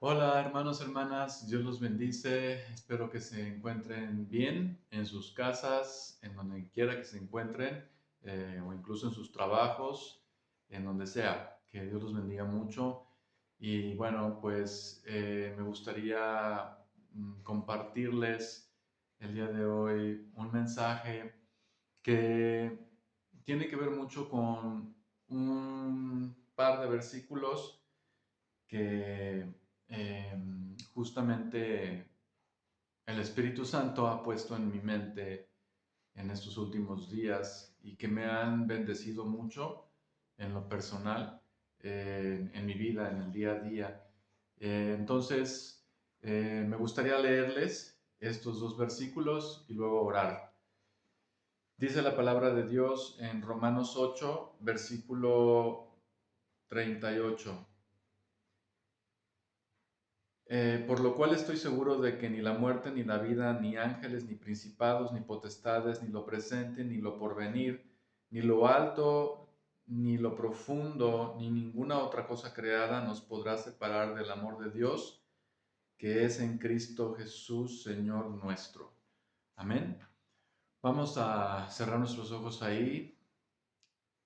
Hola hermanos, hermanas, Dios los bendice. Espero que se encuentren bien en sus casas, en donde quiera que se encuentren, o incluso en sus trabajos, en donde sea. Que Dios los bendiga mucho. Y bueno, pues me gustaría compartirles el día de hoy un mensaje que tiene que ver mucho con un par de versículos que justamente el Espíritu Santo ha puesto en mi mente en estos últimos días y que me han bendecido mucho en lo personal, en mi vida, en el día a día. Entonces, me gustaría leerles estos dos versículos y luego orar. Dice la palabra de Dios en Romanos 8, versículo 38. Por lo cual estoy seguro de que ni la muerte, ni la vida, ni ángeles, ni principados, ni potestades, ni lo presente, ni lo porvenir, ni lo alto, ni lo profundo, ni ninguna otra cosa creada nos podrá separar del amor de Dios, que es en Cristo Jesús, Señor nuestro. Amén. Vamos a cerrar nuestros ojos ahí.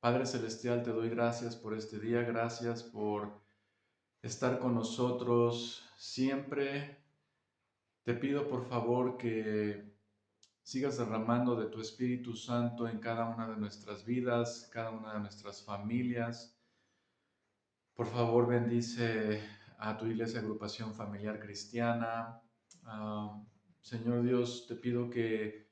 Padre Celestial, te doy gracias por este día, gracias por estar con nosotros siempre. Te pido por favor que sigas derramando de tu Espíritu Santo en cada una de nuestras vidas, cada una de nuestras familias. Por favor, bendice a tu iglesia agrupación familiar cristiana. Ah, Señor Dios, te pido que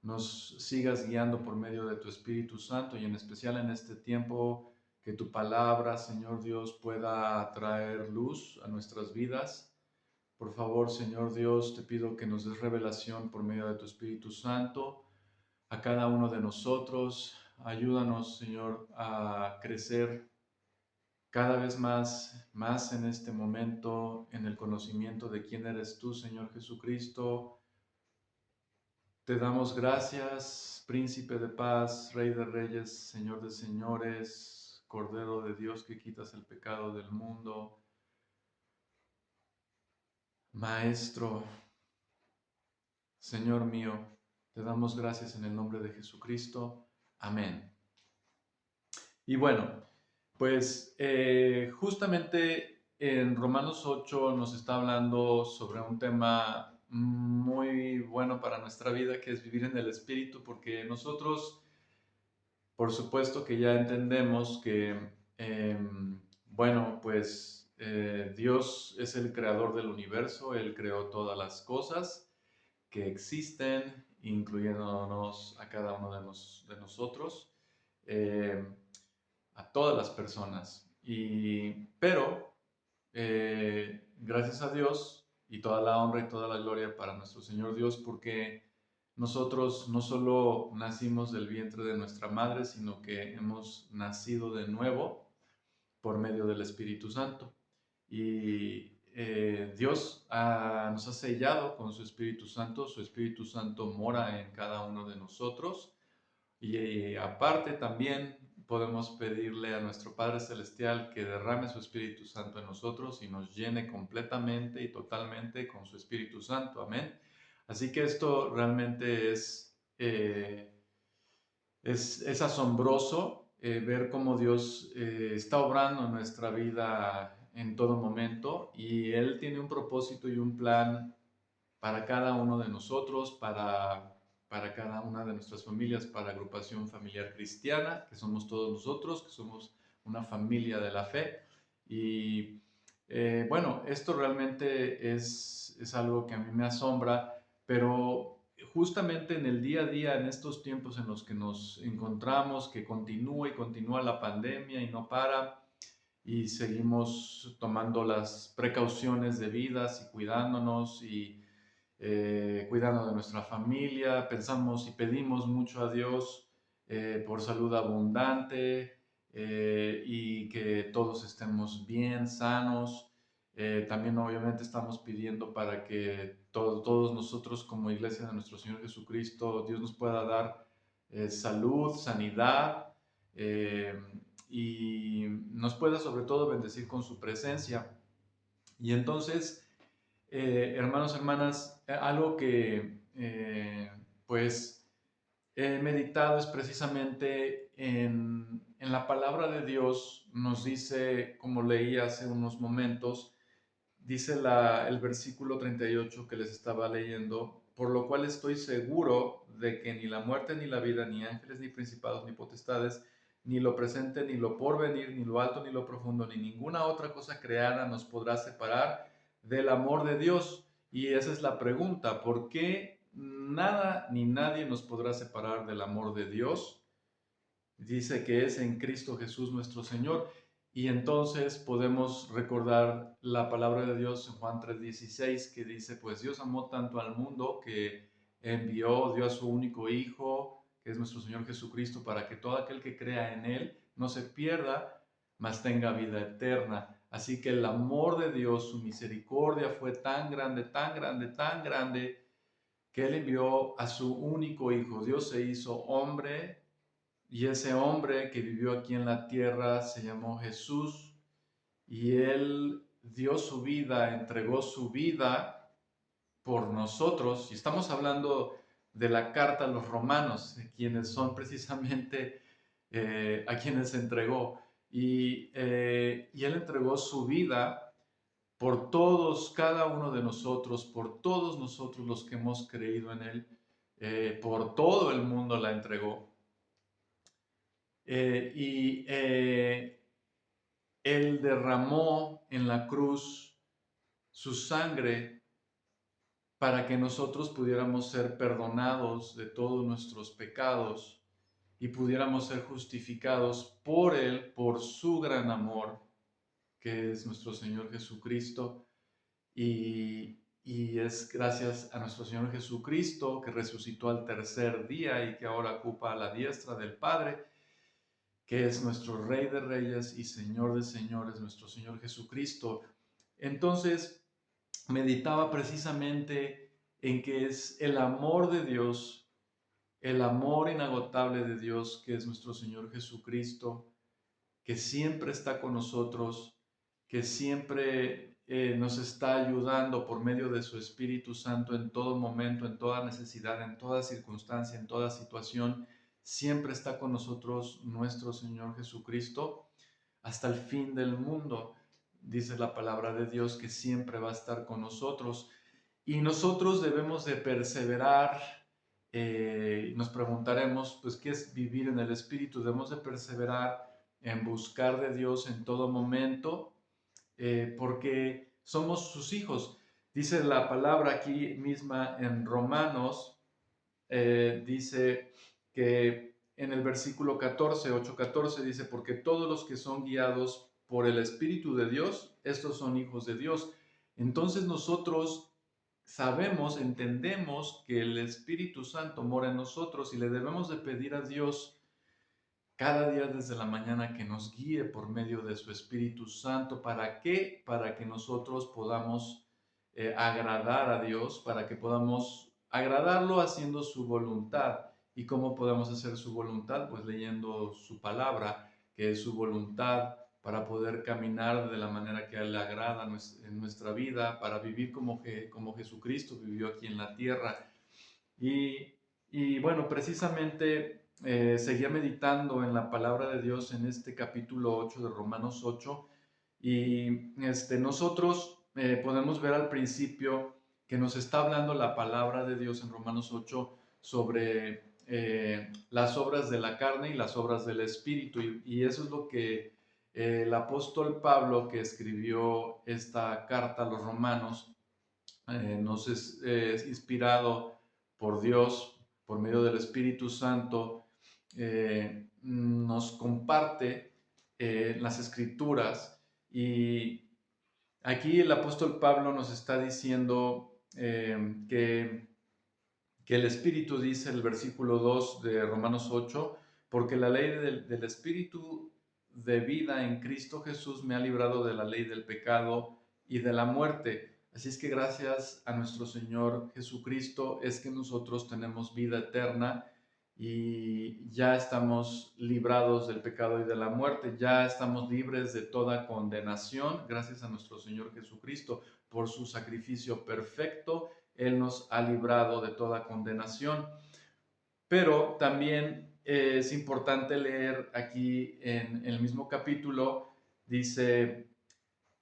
nos sigas guiando por medio de tu Espíritu Santo y en especial en este tiempo que tu palabra, Señor Dios, pueda traer luz a nuestras vidas. Por favor, Señor Dios, te pido que nos des revelación por medio de tu Espíritu Santo a cada uno de nosotros. Ayúdanos, Señor, a crecer cada vez más en este momento en el conocimiento de quién eres tú, Señor Jesucristo. Te damos gracias, Príncipe de paz, Rey de reyes, Señor de señores, Cordero de Dios que quitas el pecado del mundo. Maestro, Señor mío, te damos gracias en el nombre de Jesucristo. Amén. Y bueno, pues justamente en Romanos 8 nos está hablando sobre un tema muy bueno para nuestra vida, que es vivir en el Espíritu, porque nosotros, por supuesto que ya entendemos que, bueno, pues Dios es el creador del universo, Él creó todas las cosas que existen, incluyéndonos a cada uno de nosotros, eh, a todas las personas. Pero, gracias a Dios y toda la honra y toda la gloria para nuestro Señor Dios, porque nosotros no solo nacimos del vientre de nuestra madre, sino que hemos nacido de nuevo por medio del Espíritu Santo. Y Dios nos ha sellado con su Espíritu Santo mora en cada uno de nosotros y aparte también podemos pedirle a nuestro Padre Celestial que derrame su Espíritu Santo en nosotros y nos llene completamente y totalmente con su Espíritu Santo. Amén. Así que esto realmente es asombroso ver cómo Dios está obrando en nuestra vida en todo momento y Él tiene un propósito y un plan para cada uno de nosotros, para cada una de nuestras familias, para agrupación familiar cristiana, que somos todos nosotros, que somos una familia de la fe. Y bueno, esto realmente es algo que a mí me asombra, pero justamente en el día a día, en estos tiempos en los que nos encontramos, que continúa y continúa la pandemia y no para, y seguimos tomando las precauciones debidas y cuidándonos y cuidando de nuestra familia, pensamos y pedimos mucho a Dios por salud abundante y que todos estemos bien, sanos. También obviamente estamos pidiendo para que todos nosotros como iglesia de nuestro Señor Jesucristo, Dios nos pueda dar salud, sanidad y nos pueda sobre todo bendecir con su presencia. Y entonces, hermanos, hermanas, algo que pues he meditado es precisamente en la palabra de Dios. Nos dice, como leí hace unos momentos, dice el versículo 38 que les estaba leyendo, por lo cual estoy seguro de que ni la muerte, ni la vida, ni ángeles, ni principados, ni potestades, ni lo presente, ni lo porvenir, ni lo alto, ni lo profundo, ni ninguna otra cosa creada nos podrá separar del amor de Dios. Y esa es la pregunta, ¿por qué nada ni nadie nos podrá separar del amor de Dios? Dice que es en Cristo Jesús nuestro Señor. Y entonces podemos recordar la palabra de Dios en Juan 3:16, que dice, pues Dios amó tanto al mundo que dio a su único Hijo, que es nuestro Señor Jesucristo, para que todo aquel que crea en Él no se pierda, mas tenga vida eterna. Así que el amor de Dios, su misericordia fue tan grande, tan grande, tan grande, que Él envió a su único Hijo. Dios se hizo hombre y ese hombre que vivió aquí en la tierra se llamó Jesús y Él dio su vida, entregó su vida por nosotros. Y estamos hablando de la carta a los romanos, quienes son precisamente a quienes entregó. Y Él entregó su vida por todos, cada uno de nosotros, por todos nosotros los que hemos creído en Él, por todo el mundo la entregó. Y Él derramó en la cruz su sangre para que nosotros pudiéramos ser perdonados de todos nuestros pecados y pudiéramos ser justificados por Él, por su gran amor, que es nuestro Señor Jesucristo. Y es gracias a nuestro Señor Jesucristo, que resucitó al tercer día y que ahora ocupa a la diestra del Padre, que es nuestro Rey de Reyes y Señor de Señores, nuestro Señor Jesucristo. Entonces, meditaba precisamente en que es el amor de Dios, el amor inagotable de Dios, que es nuestro Señor Jesucristo, que siempre está con nosotros, que siempre nos está ayudando por medio de su Espíritu Santo en todo momento, en toda necesidad, en toda circunstancia, en toda situación. Siempre está con nosotros nuestro Señor Jesucristo hasta el fin del mundo. Dice la palabra de Dios que siempre va a estar con nosotros. Y nosotros debemos de perseverar. Nos preguntaremos, pues, ¿qué es vivir en el Espíritu? Debemos de perseverar en buscar de Dios en todo momento, porque somos sus hijos. Dice la palabra aquí misma en Romanos, dice que en el versículo 14, 8:14, dice, porque todos los que son guiados por el Espíritu de Dios, estos son hijos de Dios. Entonces nosotros sabemos, entendemos que el Espíritu Santo mora en nosotros y le debemos de pedir a Dios cada día desde la mañana que nos guíe por medio de su Espíritu Santo. ¿Para qué? Para que nosotros podamos agradar a Dios, para que podamos agradarlo haciendo su voluntad. ¿Y cómo podemos hacer su voluntad? Pues leyendo su palabra, que es su voluntad para poder caminar de la manera que a Él le agrada en nuestra vida, para vivir como Jesucristo vivió aquí en la tierra. Y bueno, precisamente seguía meditando en la palabra de Dios en este capítulo 8 de Romanos 8 y nosotros podemos ver al principio que nos está hablando la palabra de Dios en Romanos 8 sobre las obras de la carne y las obras del Espíritu y eso es lo que el apóstol Pablo, que escribió esta carta a los romanos, nos es inspirado por Dios, por medio del Espíritu Santo, nos comparte las Escrituras. Y aquí el apóstol Pablo nos está diciendo que el Espíritu, dice el versículo 2 de Romanos 8, porque la ley del Espíritu de vida en Cristo Jesús me ha librado de la ley del pecado y de la muerte. Así es que gracias a nuestro Señor Jesucristo es que nosotros tenemos vida eterna y ya estamos librados del pecado y de la muerte, ya estamos libres de toda condenación gracias a nuestro Señor Jesucristo. Por su sacrificio perfecto, Él nos ha librado de toda condenación. Pero también es importante leer aquí en el mismo capítulo, dice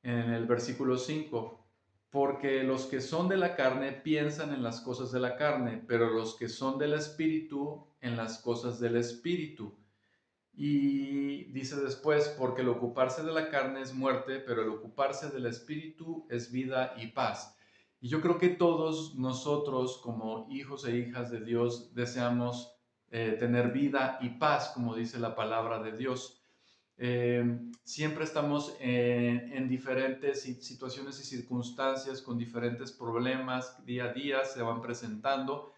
en el versículo 5, porque los que son de la carne piensan en las cosas de la carne, pero los que son del Espíritu en las cosas del Espíritu. Y dice después, porque el ocuparse de la carne es muerte, pero el ocuparse del Espíritu es vida y paz. Y yo creo que todos nosotros como hijos e hijas de Dios deseamos tener vida y paz, como dice la palabra de Dios. Siempre estamos en diferentes situaciones y circunstancias, con diferentes problemas, día a día se van presentando,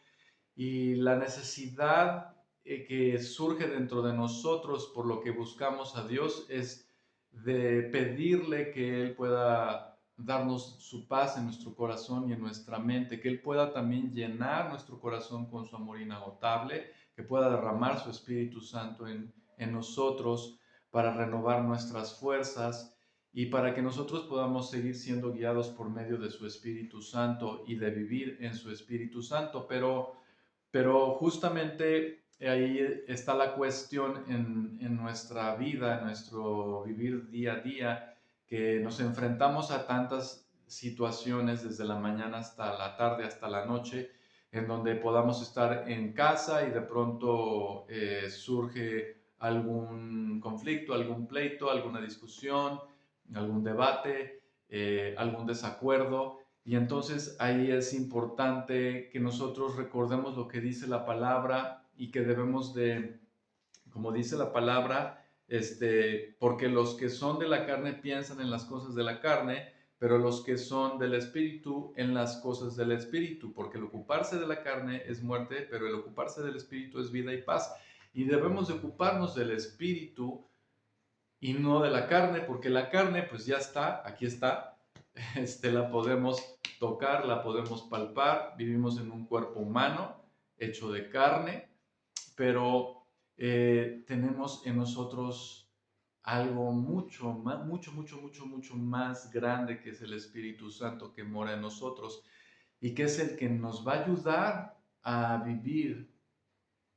y la necesidad que surge dentro de nosotros por lo que buscamos a Dios es de pedirle que Él pueda darnos su paz en nuestro corazón y en nuestra mente, que Él pueda también llenar nuestro corazón con su amor inagotable, que pueda derramar su Espíritu Santo en nosotros para renovar nuestras fuerzas y para que nosotros podamos seguir siendo guiados por medio de su Espíritu Santo y de vivir en su Espíritu Santo. Pero justamente ahí está la cuestión en nuestra vida, en nuestro vivir día a día, que nos enfrentamos a tantas situaciones desde la mañana hasta la tarde, hasta la noche, en donde podamos estar en casa y de pronto surge algún conflicto, algún pleito, alguna discusión, algún debate, algún desacuerdo. Y entonces ahí es importante que nosotros recordemos lo que dice la palabra y que debemos de, como dice la palabra, porque los que son de la carne piensan en las cosas de la carne, pero los que son del Espíritu en las cosas del Espíritu, porque el ocuparse de la carne es muerte, pero el ocuparse del Espíritu es vida y paz. Y debemos de ocuparnos del Espíritu y no de la carne, porque la carne pues ya está, aquí está, la podemos tocar, la podemos palpar, vivimos en un cuerpo humano hecho de carne, pero tenemos en nosotros algo mucho más, mucho más grande, que es el Espíritu Santo que mora en nosotros y que es el que nos va a ayudar a vivir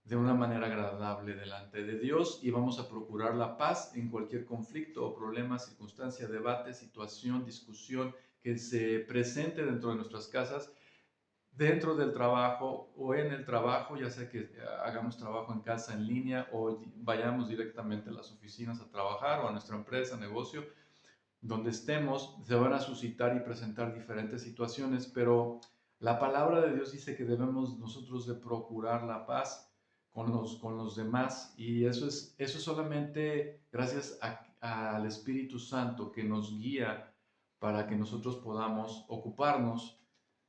de una manera agradable delante de Dios, y vamos a procurar la paz en cualquier conflicto o problema, circunstancia, debate, situación, discusión que se presente dentro de nuestras casas, dentro del trabajo o en el trabajo, ya sea que hagamos trabajo en casa, en línea, o vayamos directamente a las oficinas a trabajar, o a nuestra empresa, negocio, donde estemos. Se van a suscitar y presentar diferentes situaciones, pero la palabra de Dios dice que debemos nosotros de procurar la paz con los demás, y eso es solamente gracias al Espíritu Santo que nos guía para que nosotros podamos ocuparnos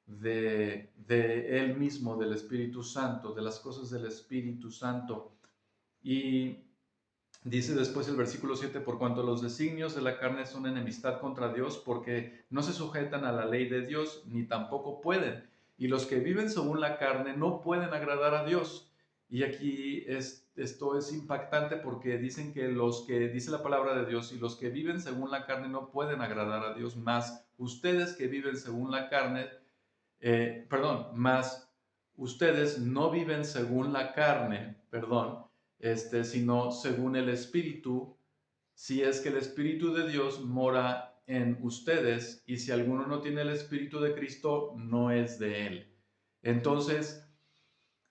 de Él mismo, del Espíritu Santo, de las cosas del Espíritu Santo. Y dice después el versículo 7, por cuanto los designios de la carne son enemistad contra Dios, porque no se sujetan a la ley de Dios, ni tampoco pueden. Y los que viven según la carne no pueden agradar a Dios. Y aquí esto es impactante, porque dicen que los que, dice la palabra de Dios, y los que viven según la carne no pueden agradar a Dios, más ustedes que viven según la carne, más ustedes no viven según la carne, sino según el Espíritu, si es que el Espíritu de Dios mora en ustedes, y si alguno no tiene el Espíritu de Cristo, no es de él. Entonces,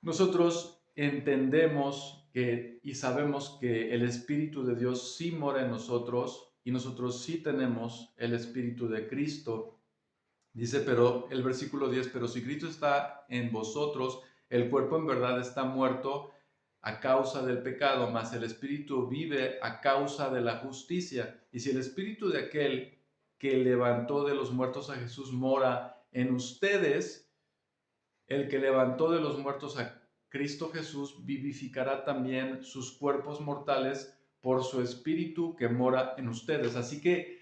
nosotros entendemos y sabemos que el Espíritu de Dios sí mora en nosotros, y nosotros sí tenemos el Espíritu de Cristo. Dice, pero el versículo 10, pero si Cristo está en vosotros, el cuerpo en verdad está muerto a causa del pecado, mas el Espíritu vive a causa de la justicia. Y si el Espíritu de aquel que levantó de los muertos a Jesús mora en ustedes, el que levantó de los muertos a Cristo Jesús vivificará también sus cuerpos mortales por su Espíritu que mora en ustedes. Así que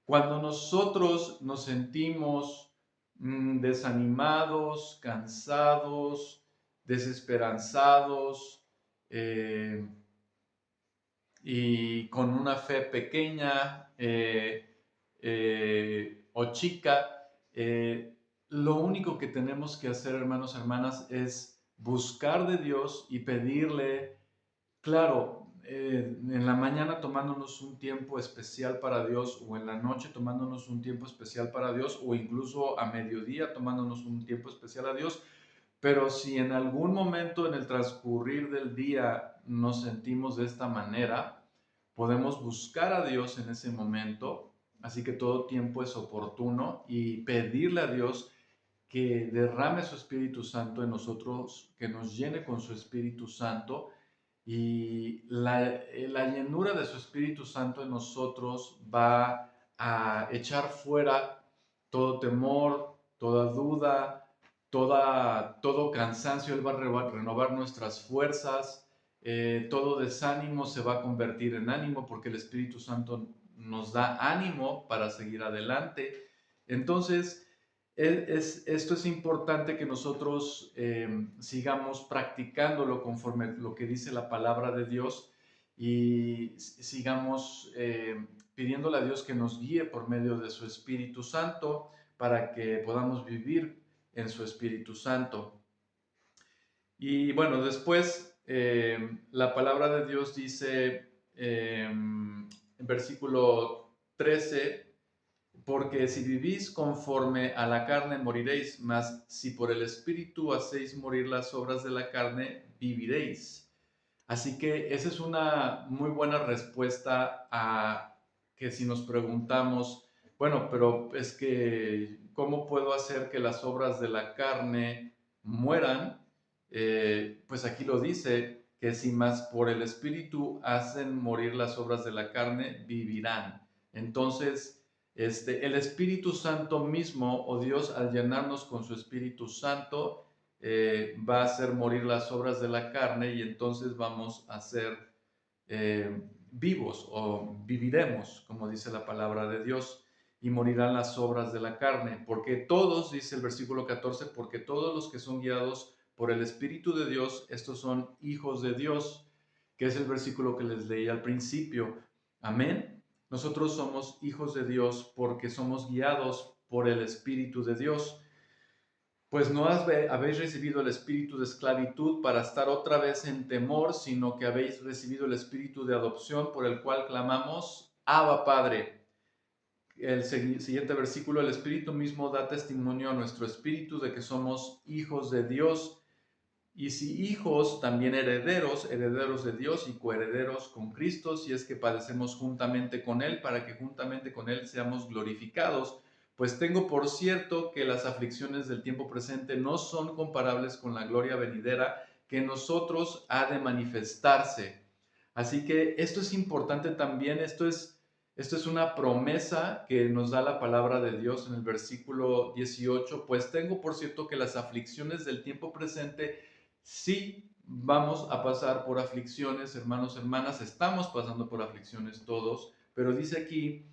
cuando nosotros nos sentimos desanimados, cansados, desesperanzados, eh, y con una fe pequeña o chica, lo único que tenemos que hacer, hermanos, hermanas, es buscar de Dios y pedirle, claro, en la mañana tomándonos un tiempo especial para Dios, o en la noche tomándonos un tiempo especial para Dios, o incluso a mediodía tomándonos un tiempo especial a Dios. Pero si en algún momento en el transcurrir del día nos sentimos de esta manera, podemos buscar a Dios en ese momento, así que todo tiempo es oportuno, y pedirle a Dios que derrame su Espíritu Santo en nosotros, que nos llene con su Espíritu Santo, y la llenura de su Espíritu Santo en nosotros va a echar fuera todo temor, toda duda, todo cansancio. Él va a renovar nuestras fuerzas, todo desánimo se va a convertir en ánimo, porque el Espíritu Santo nos da ánimo para seguir adelante. Entonces, esto es importante que nosotros sigamos practicándolo conforme lo que dice la palabra de Dios, y sigamos pidiéndole a Dios que nos guíe por medio de su Espíritu Santo, para que podamos vivir en su Espíritu Santo. Y bueno, después la palabra de Dios dice en versículo 13: porque si vivís conforme a la carne, moriréis, mas si por el Espíritu hacéis morir las obras de la carne, viviréis. Así que esa es una muy buena respuesta a que si nos preguntamos, bueno, pero es que, ¿cómo puedo hacer que las obras de la carne mueran? Pues aquí lo dice, que si más por el Espíritu hacen morir las obras de la carne, vivirán. Entonces, el Espíritu Santo mismo, o Dios, al llenarnos con su Espíritu Santo, va a hacer morir las obras de la carne, y entonces vamos a ser vivos, o viviremos, como dice la palabra de Dios, y morirán las obras de la carne. Porque todos, dice el versículo 14, porque todos los que son guiados por el Espíritu de Dios, estos son hijos de Dios, que es el versículo que les leí al principio. Amén. Nosotros somos hijos de Dios porque somos guiados por el Espíritu de Dios. Pues no habéis recibido el espíritu de esclavitud para estar otra vez en temor, sino que habéis recibido el espíritu de adopción, por el cual clamamos: Abba, Padre. El siguiente versículo: el Espíritu mismo da testimonio a nuestro espíritu de que somos hijos de Dios, y si hijos, también herederos, herederos de Dios y coherederos con Cristo, si es que padecemos juntamente con Él, para que juntamente con Él seamos glorificados. Pues tengo por cierto que las aflicciones del tiempo presente no son comparables con la gloria venidera que en nosotros ha de manifestarse. Así que esto es importante también. Esto es una promesa que nos da la palabra de Dios en el versículo 18. Pues tengo por cierto que las aflicciones del tiempo presente, sí, vamos a pasar por aflicciones, hermanos, hermanas, estamos pasando por aflicciones todos, pero dice aquí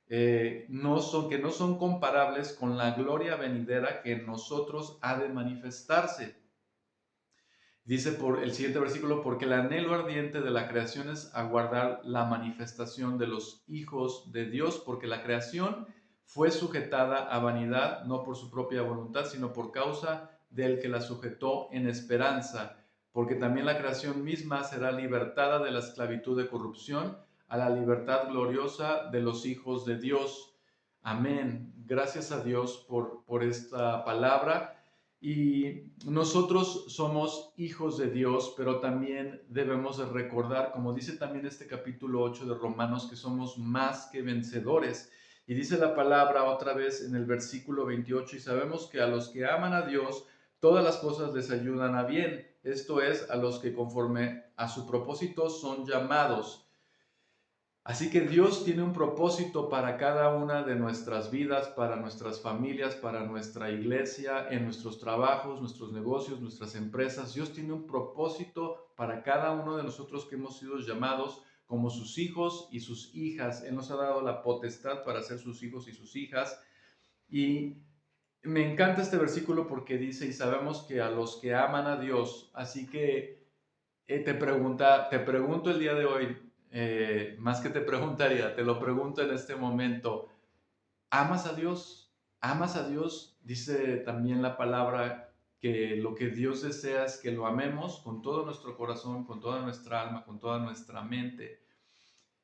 que no son comparables con la gloria venidera que en nosotros ha de manifestarse. Dice por el siguiente versículo: porque el anhelo ardiente de la creación es aguardar la manifestación de los hijos de Dios, porque la creación fue sujetada a vanidad, no por su propia voluntad, sino por causa del que la sujetó en esperanza, porque también la creación misma será libertada de la esclavitud de corrupción a la libertad gloriosa de los hijos de Dios. Amén. Gracias a Dios por esta palabra. Y nosotros somos hijos de Dios, pero también debemos de recordar, como dice también este capítulo 8 de Romanos, que somos más que vencedores. Y dice la palabra otra vez en el versículo 28: y sabemos que a los que aman a Dios, todas las cosas les ayudan a bien. Esto es, a los que conforme a su propósito son llamados. Así que Dios tiene un propósito para cada una de nuestras vidas, para nuestras familias, para nuestra iglesia, en nuestros trabajos, nuestros negocios, nuestras empresas. Dios tiene un propósito para cada uno de nosotros que hemos sido llamados como sus hijos y sus hijas. Él nos ha dado la potestad para ser sus hijos y sus hijas. Y me encanta este versículo porque dice: y sabemos que a los que aman a Dios, así que te pregunto el día de hoy, más que te preguntaría, te lo pregunto en este momento, ¿amas a Dios? ¿Amas a Dios? Dice también la palabra que lo que Dios desea es que lo amemos con todo nuestro corazón, con toda nuestra alma, con toda nuestra mente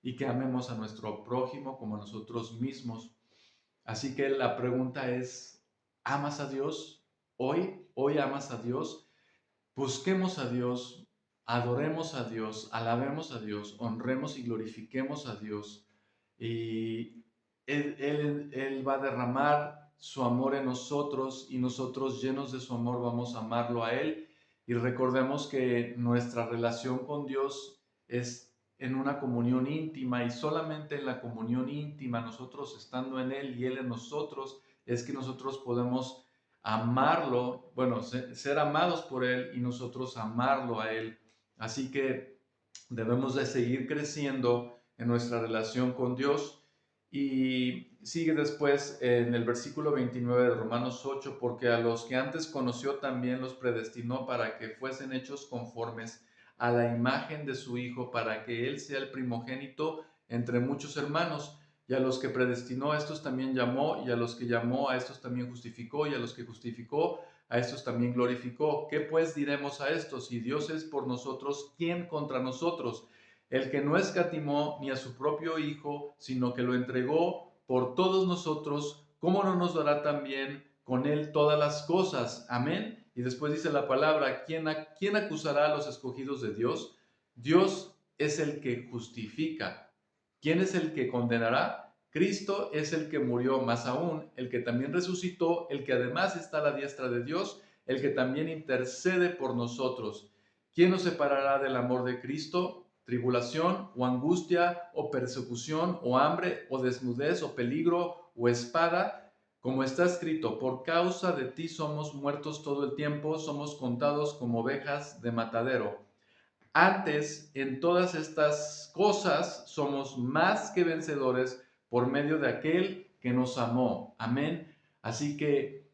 y que amemos a nuestro prójimo como a nosotros mismos. Así que la pregunta es, ¿amas a Dios? Hoy amas a Dios. Busquemos a Dios, adoremos a Dios, alabemos a Dios, honremos y glorifiquemos a Dios. Y Él va a derramar su amor en nosotros y nosotros llenos de su amor vamos a amarlo a Él. Y recordemos que nuestra relación con Dios es en una comunión íntima y solamente en la comunión íntima, nosotros estando en Él y Él en nosotros, es que nosotros podemos amarlo, bueno, ser amados por Él y nosotros amarlo a Él. Así que debemos de seguir creciendo en nuestra relación con Dios. Y sigue después en el versículo 29 de Romanos 8, porque a los que antes conoció también los predestinó para que fuesen hechos conformes a la imagen de su Hijo, para que Él sea el primogénito entre muchos hermanos. Y a los que predestinó, a estos también llamó, y a los que llamó, a estos también justificó, y a los que justificó, a estos también glorificó. ¿Qué pues diremos a estos? Si Dios es por nosotros, ¿quién contra nosotros? El que no escatimó ni a su propio Hijo, sino que lo entregó por todos nosotros, ¿cómo no nos dará también con Él todas las cosas? Amén. Y después dice la palabra, ¿quién acusará a los escogidos de Dios? Dios es el que justifica. ¿Quién es el que condenará? Cristo es el que murió, más aún, el que también resucitó, el que además está a la diestra de Dios, el que también intercede por nosotros. ¿Quién nos separará del amor de Cristo? Tribulación o angustia o persecución o hambre o desnudez o peligro o espada, como está escrito, por causa de ti somos muertos todo el tiempo, somos contados como ovejas de matadero. Antes, en todas estas cosas, somos más que vencedores por medio de aquel que nos amó. Amén. Así que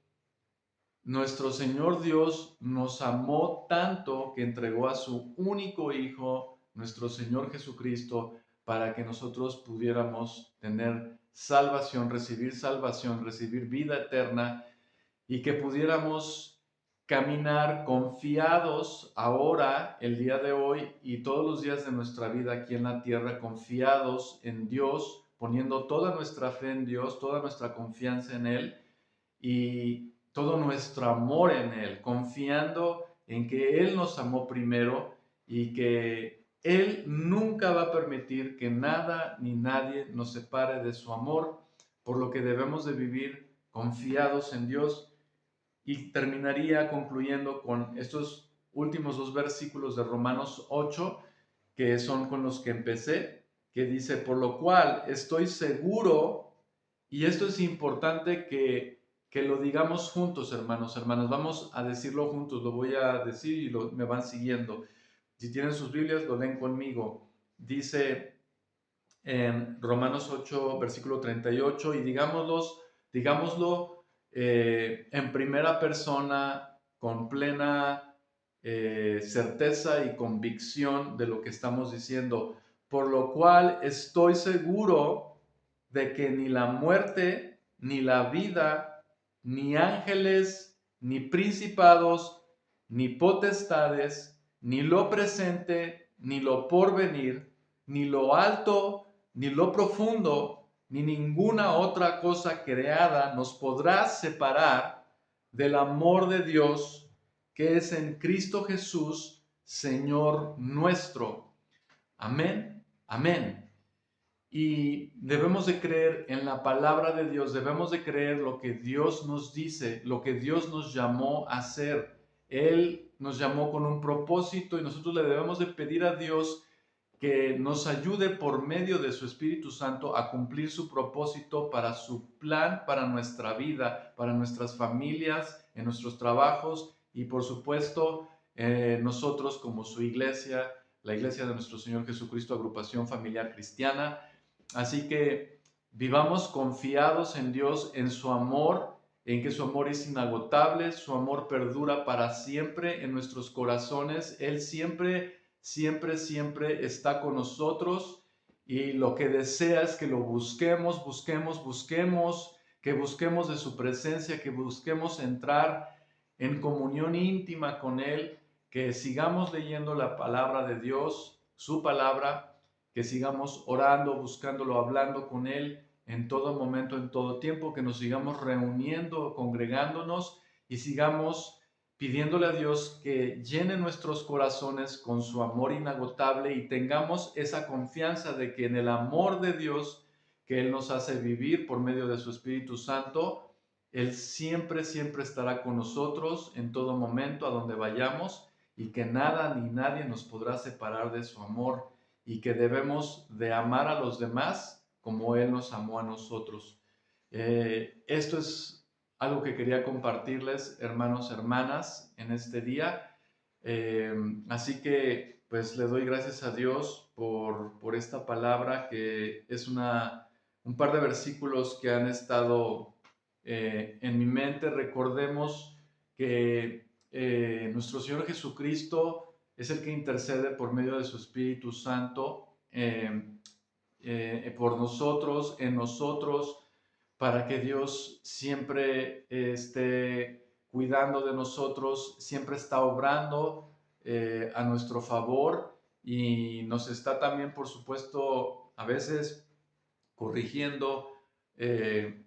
nuestro Señor Dios nos amó tanto que entregó a su único Hijo, nuestro Señor Jesucristo, para que nosotros pudiéramos tener salvación, recibir vida eterna y que pudiéramos caminar confiados ahora, el día de hoy y todos los días de nuestra vida aquí en la tierra, confiados en Dios, poniendo toda nuestra fe en Dios, toda nuestra confianza en Él y todo nuestro amor en Él, confiando en que Él nos amó primero y que Él nunca va a permitir que nada ni nadie nos separe de su amor, por lo que debemos de vivir confiados en Dios. Y terminaría concluyendo con estos últimos dos versículos de Romanos 8, que son con los que empecé, que dice, por lo cual estoy seguro, y esto es importante que lo digamos juntos, hermanos, hermanas, vamos a decirlo juntos, lo voy a decir y me van siguiendo. Si tienen sus Biblias, lo leen conmigo. Dice en Romanos 8, versículo 38, y digámoslo en primera persona, con plena certeza y convicción de lo que estamos diciendo, por lo cual estoy seguro de que ni la muerte, ni la vida, ni ángeles, ni principados, ni potestades, ni lo presente, ni lo porvenir, ni lo alto, ni lo profundo, ni ninguna otra cosa creada nos podrá separar del amor de Dios que es en Cristo Jesús, Señor nuestro. Amén, amén. Y debemos de creer en la palabra de Dios, debemos de creer lo que Dios nos dice, lo que Dios nos llamó a hacer. Él nos llamó con un propósito y nosotros le debemos de pedir a Dios que nos ayude por medio de su Espíritu Santo a cumplir su propósito para su plan, para nuestra vida, para nuestras familias, en nuestros trabajos y por supuesto nosotros como su iglesia, la iglesia de nuestro Señor Jesucristo, agrupación familiar cristiana. Así que vivamos confiados en Dios, en su amor, en que su amor es inagotable, su amor perdura para siempre en nuestros corazones. Él siempre siempre, siempre está con nosotros y lo que desea es que lo busquemos, busquemos, busquemos, que busquemos de su presencia, que busquemos entrar en comunión íntima con Él, que sigamos leyendo la palabra de Dios, su palabra, que sigamos orando, buscándolo, hablando con Él en todo momento, en todo tiempo, que nos sigamos reuniendo, congregándonos y sigamos pidiéndole a Dios que llene nuestros corazones con su amor inagotable y tengamos esa confianza de que en el amor de Dios que Él nos hace vivir por medio de su Espíritu Santo, Él siempre, siempre estará con nosotros en todo momento, a donde vayamos, y que nada ni nadie nos podrá separar de su amor, y que debemos de amar a los demás como Él nos amó a nosotros. Esto es algo que quería compartirles, hermanos, hermanas, en este día. Así que, pues, le doy gracias a Dios por esta palabra, que es un par de versículos que han estado en mi mente. Recordemos que nuestro Señor Jesucristo es el que intercede por medio de su Espíritu Santo por nosotros, en nosotros, para que Dios siempre esté cuidando de nosotros, siempre está obrando a nuestro favor y nos está también, por supuesto, a veces corrigiendo,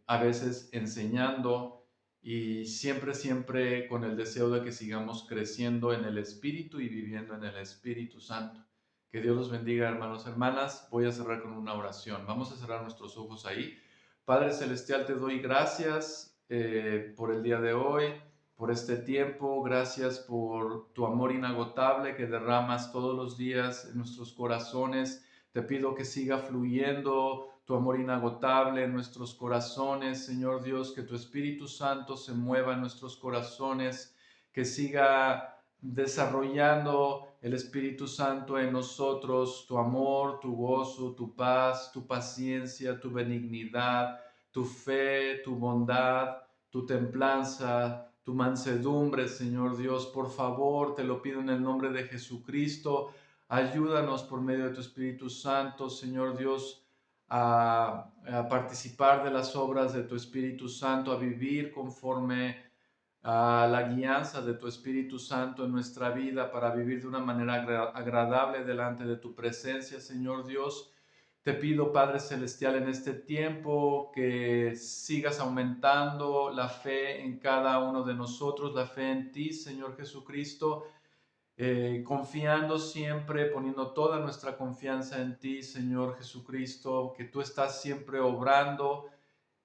a veces enseñando y siempre, siempre con el deseo de que sigamos creciendo en el Espíritu y viviendo en el Espíritu Santo. Que Dios los bendiga, hermanos, hermanas. Voy a cerrar con una oración. Vamos a cerrar nuestros ojos ahí. Padre Celestial, te doy gracias por el día de hoy, por este tiempo. Gracias por tu amor inagotable que derramas todos los días en nuestros corazones. Te pido que siga fluyendo tu amor inagotable en nuestros corazones, Señor Dios, que tu Espíritu Santo se mueva en nuestros corazones, que siga desarrollando el Espíritu Santo en nosotros, tu amor, tu gozo, tu paz, tu paciencia, tu benignidad, tu fe, tu bondad, tu templanza, tu mansedumbre, Señor Dios. Por favor, te lo pido en el nombre de Jesucristo. Ayúdanos por medio de tu Espíritu Santo, Señor Dios, a participar de las obras de tu Espíritu Santo, a vivir conforme a la guianza de tu Espíritu Santo en nuestra vida para vivir de una manera agradable delante de tu presencia, Señor Dios. Te pido, Padre Celestial, en este tiempo que sigas aumentando la fe en cada uno de nosotros, la fe en ti, Señor Jesucristo, confiando siempre, poniendo toda nuestra confianza en ti, Señor Jesucristo, que tú estás siempre obrando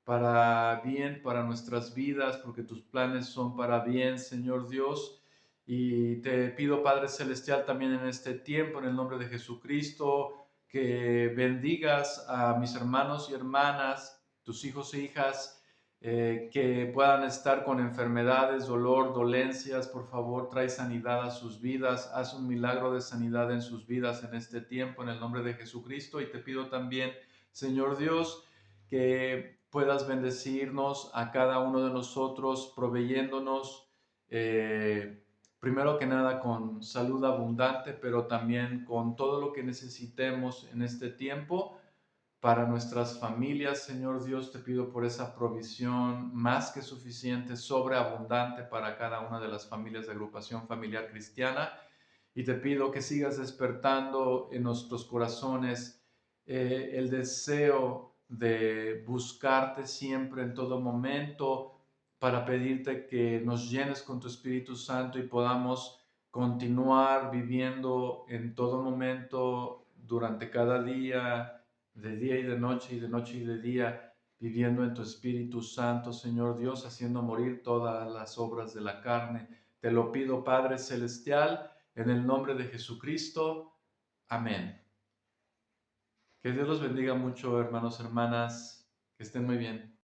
para bien, para nuestras vidas, porque tus planes son para bien, Señor Dios. Y te pido, Padre Celestial, también en este tiempo, en el nombre de Jesucristo, que bendigas a mis hermanos y hermanas, tus hijos e hijas, que puedan estar con enfermedades, dolor, dolencias. Por favor, trae sanidad a sus vidas, haz un milagro de sanidad en sus vidas en este tiempo, en el nombre de Jesucristo. Y te pido también, Señor Dios, que puedas bendecirnos a cada uno de nosotros, proveyéndonos, primero que nada, con salud abundante, pero también con todo lo que necesitemos en este tiempo para nuestras familias. Señor Dios, te pido por esa provisión más que suficiente, sobreabundante para cada una de las familias de Agrupación Familiar Cristiana. Y te pido que sigas despertando en nuestros corazones el deseo de buscarte siempre en todo momento, para pedirte que nos llenes con tu Espíritu Santo y podamos continuar viviendo en todo momento, durante cada día, de día y de noche y de día, viviendo en tu Espíritu Santo, Señor Dios, haciendo morir todas las obras de la carne. Te lo pido, Padre Celestial, en el nombre de Jesucristo. Amén. Que Dios los bendiga mucho, hermanos, hermanas. Que estén muy bien.